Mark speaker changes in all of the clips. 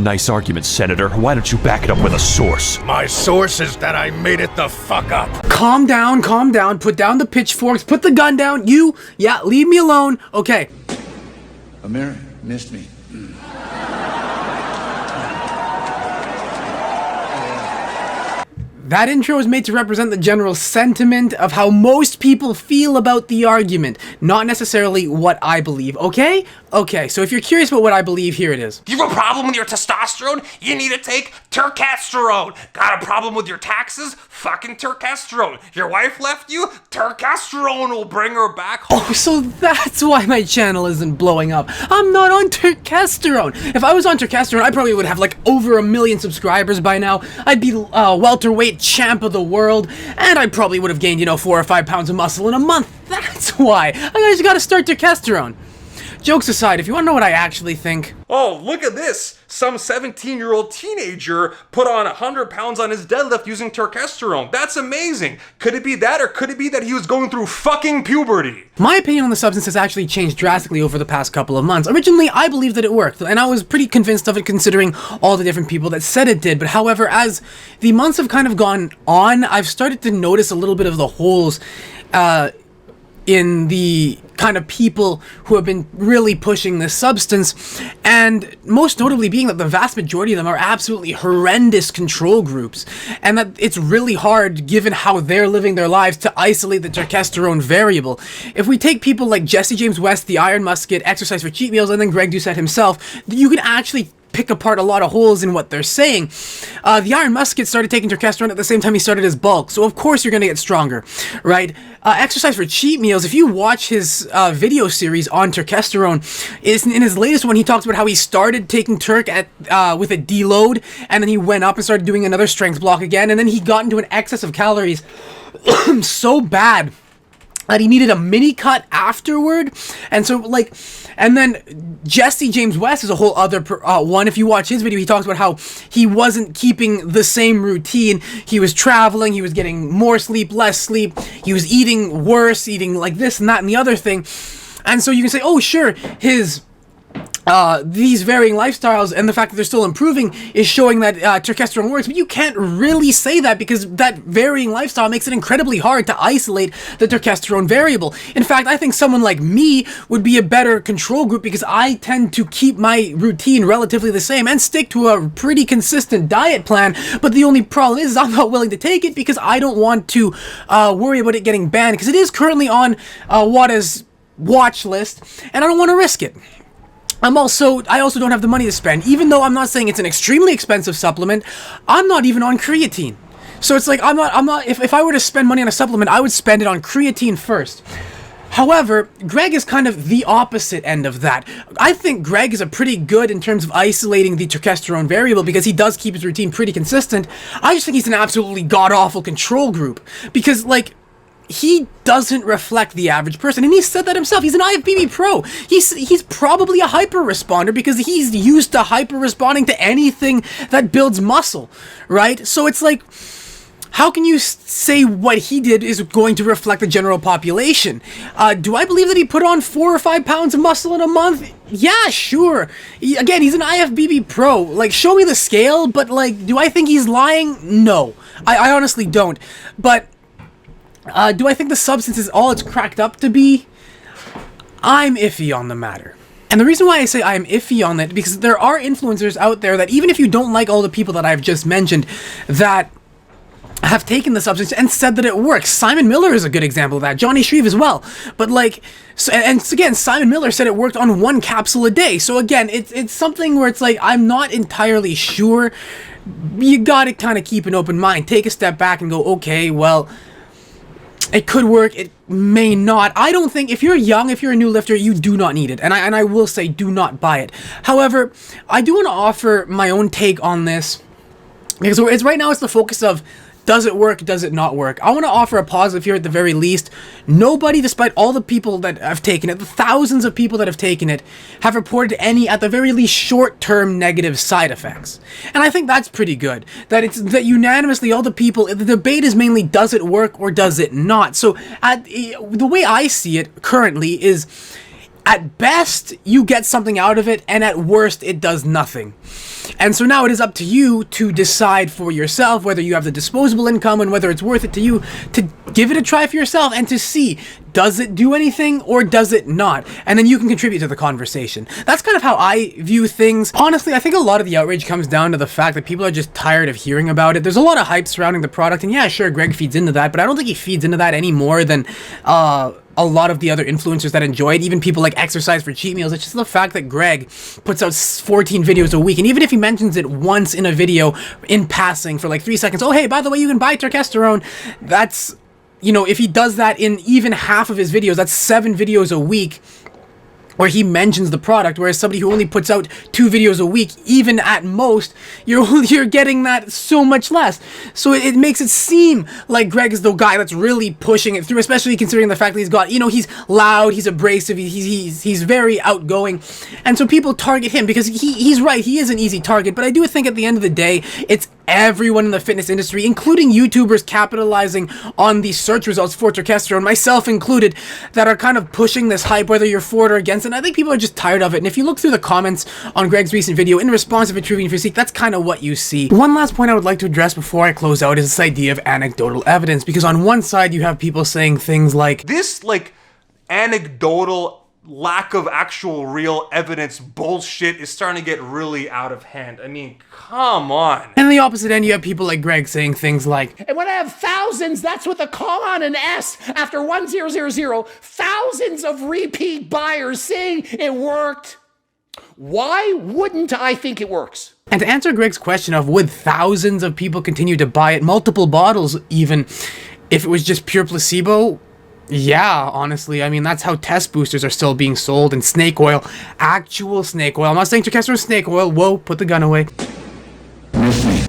Speaker 1: Nice argument, Senator. Why don't you back it up with a source?
Speaker 2: My source is that I made it the fuck up.
Speaker 3: Calm down, put down the pitchforks, put the gun down, leave me alone, okay.
Speaker 4: Amir missed me.
Speaker 3: That intro is made to represent the general sentiment of how most people feel about the argument, not necessarily what I believe, okay? Okay, so if you're curious about what I believe, here it is.
Speaker 5: You have a problem with your testosterone? You need to take Turkesterone. Got a problem with your taxes? Fucking Turkesterone. Your wife left you? Turkesterone will bring her back home.
Speaker 3: Oh, so that's why my channel isn't blowing up. I'm not on Turkesterone. If I was on Turkesterone, I probably would have like over 1 million subscribers by now. I'd be welterweight champ of the world, and I probably would have gained, 4 or 5 pounds of muscle in a month. That's why. I just gotta start Turkesterone. Jokes aside, if you want to know what I actually think...
Speaker 5: Oh, look at this! Some 17-year-old teenager put on 100 pounds on his deadlift using Turkesterone. That's amazing! Could it be that, or could it be that he was going through fucking puberty?
Speaker 3: My opinion on the substance has actually changed drastically over the past couple of months. Originally, I believed that it worked, and I was pretty convinced of it considering all the different people that said it did. But however, as the months have kind of gone on, I've started to notice a little bit of the holes in the kind of people who have been really pushing this substance, and most notably being that the vast majority of them are absolutely horrendous control groups, and that it's really hard, given how they're living their lives, to isolate the Turkesterone variable. If we take people like Jesse James West, the Iron Musket, Exercise for Cheat Meals, and then Greg Doucette himself, you can actually pick apart a lot of holes in what they're saying. The Iron Musket started taking Turkesterone at the same time he started his bulk, so of course you're going to get stronger, right? Exercise for Cheat Meals, if you watch his video series on Turkesterone, in his latest one, he talks about how he started taking Turk with a deload, and then he went up and started doing another strength block again, and then he got into an excess of calories so bad that he needed a mini cut afterward. And so and then Jesse James West is a whole other one. If you watch his video, he talks about how he wasn't keeping the same routine. He was traveling, he was getting more sleep, less sleep, he was eating worse, eating like this and that and the other thing. And so you can say, oh sure, these varying lifestyles and the fact that they're still improving is showing that Turkesterone works, but you can't really say that because that varying lifestyle makes it incredibly hard to isolate the Turkesterone variable. In fact, I think someone like me would be a better control group because I tend to keep my routine relatively the same and stick to a pretty consistent diet plan, but the only problem is I'm not willing to take it because I don't want to worry about it getting banned, because it is currently on WADA's watch list, and I don't want to risk it. I also don't have the money to spend. Even though I'm not saying it's an extremely expensive supplement, I'm not even on creatine. So it's like, if I were to spend money on a supplement, I would spend it on creatine first. However, Greg is kind of the opposite end of that. I think Greg is a pretty good in terms of isolating the Turkesterone variable because he does keep his routine pretty consistent. I just think he's an absolutely god-awful control group because, he doesn't reflect the average person, and he said that himself. He's an IFBB pro. He's probably a hyper responder because he's used to hyper responding to anything that builds muscle, right? So it's like, how can you say what he did is going to reflect the general population? Do I believe that he put on 4 or 5 pounds of muscle in a month? Yeah, sure. Again, he's an IFBB pro. Show me the scale, but do I think he's lying? No, I honestly don't. But do I think the substance is all it's cracked up to be? I'm iffy on the matter. And the reason why I say I'm iffy on that, because there are influencers out there that, even if you don't like all the people that I've just mentioned, that have taken the substance and said that it works. Simon Miller is a good example of that. Johnny Shreve as well. But again, Simon Miller said it worked on 1 capsule a day. So again, it's something where it's I'm not entirely sure. You gotta kind of keep an open mind. Take a step back and go, okay, well, it could work, it may not. I don't think, if you're young, if you're a new lifter, you do not need it. And I will say, do not buy it. However, I do want to offer my own take on this, because right now it's the focus of, does it work, does it not work? I want to offer a positive here at the very least. Nobody, despite all the people that have taken it, the thousands of people that have taken it, have reported any, at the very least, short-term negative side effects. And I think that's pretty good. That unanimously, all the people, the debate is mainly, does it work or does it not? So the way I see it currently is, at best, you get something out of it, and at worst, it does nothing. And so now it is up to you to decide for yourself whether you have the disposable income and whether it's worth it to you to give it a try for yourself and to see, does it do anything or does it not? And then you can contribute to the conversation. That's kind of how I view things. Honestly, I think a lot of the outrage comes down to the fact that people are just tired of hearing about it. There's a lot of hype surrounding the product, and yeah, sure, Greg feeds into that, but I don't think he feeds into that any more than a lot of the other influencers that enjoy it, even people like Exercise for Cheat Meals. It's just the fact that Greg puts out 14 videos a week, and even if he mentions it once in a video in passing for like 3 seconds, oh hey, by the way, you can buy Turkesterone, that's, you know, if he does that in even half of his videos, that's 7 videos a week where he mentions the product, whereas somebody who only puts out 2 videos a week, even at most, you're getting that so much less. So it makes it seem like Greg is the guy that's really pushing it through, especially considering the fact that he's got, you know, he's loud, he's abrasive, he's very outgoing, and so people target him because he's right, he is an easy target, but I do think at the end of the day, it's everyone in the fitness industry, including YouTubers capitalizing on the search results for Turkesterone, myself included, that are kind of pushing this hype, whether you're for it or against it. And I think people are just tired of it. And if you look through the comments on Greg's recent video in response to Vitruvian Physique, that's kind of what you see. One last point I would like to address before I close out is this idea of anecdotal evidence, because on one side you have people saying things like,
Speaker 5: this, like, anecdotal lack of actual real evidence bullshit is starting to get really out of hand. I mean, come on.
Speaker 3: And on the opposite end, you have people like Greg saying things like,
Speaker 6: and when I have thousands, that's with a comma and an S after 1000, thousands of repeat buyers saying it worked. Why wouldn't I think it works?
Speaker 3: And to answer Greg's question of would thousands of people continue to buy it, multiple bottles even, if it was just pure placebo? Yeah, honestly, I mean, that's how test boosters are still being sold, and snake oil, actual snake oil. I'm not saying Turkesterone snake oil, whoa, put the gun away.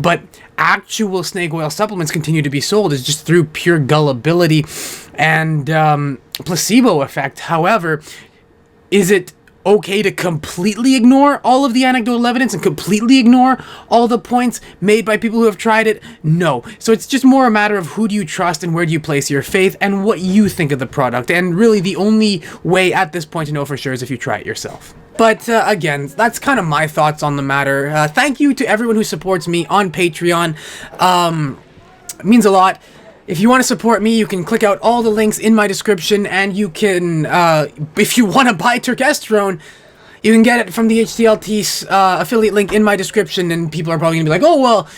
Speaker 3: But actual snake oil supplements continue to be sold is just through pure gullibility and placebo effect. However, is it okay to completely ignore all of the anecdotal evidence and completely ignore all the points made by people who have tried it? No. So it's just more a matter of who do you trust and where do you place your faith and what you think of the product. And really the only way at this point to know for sure is if you try it yourself. But again, that's kind of my thoughts on the matter. Thank you to everyone who supports me on Patreon. It means a lot. If you want to support me, you can click out all the links in my description, and you can, if you want to buy Turkesterone, you can get it from the HTLT affiliate link in my description, and people are probably going to be like, oh, well,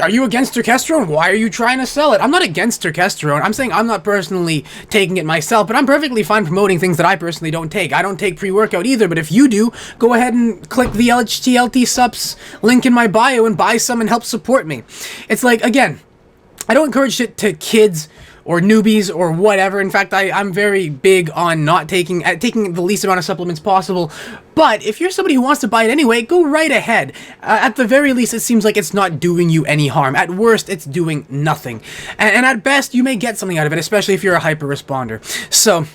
Speaker 3: are you against Turkesterone? Why are you trying to sell it? I'm not against Turkesterone. I'm saying I'm not personally taking it myself, but I'm perfectly fine promoting things that I personally don't take. I don't take pre-workout either, but if you do, go ahead and click the HTLT subs link in my bio and buy some and help support me. It's like, again, I don't encourage it to kids or newbies or whatever. In fact, I'm very big on not taking the least amount of supplements possible. But if you're somebody who wants to buy it anyway, go right ahead. At the very least, it seems like it's not doing you any harm. At worst, it's doing nothing. And at best, you may get something out of it, especially if you're a hyper responder. So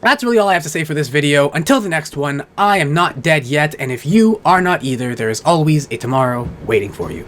Speaker 3: that's really all I have to say for this video. Until the next one, I am not dead yet, and if you are not either, there is always a tomorrow waiting for you.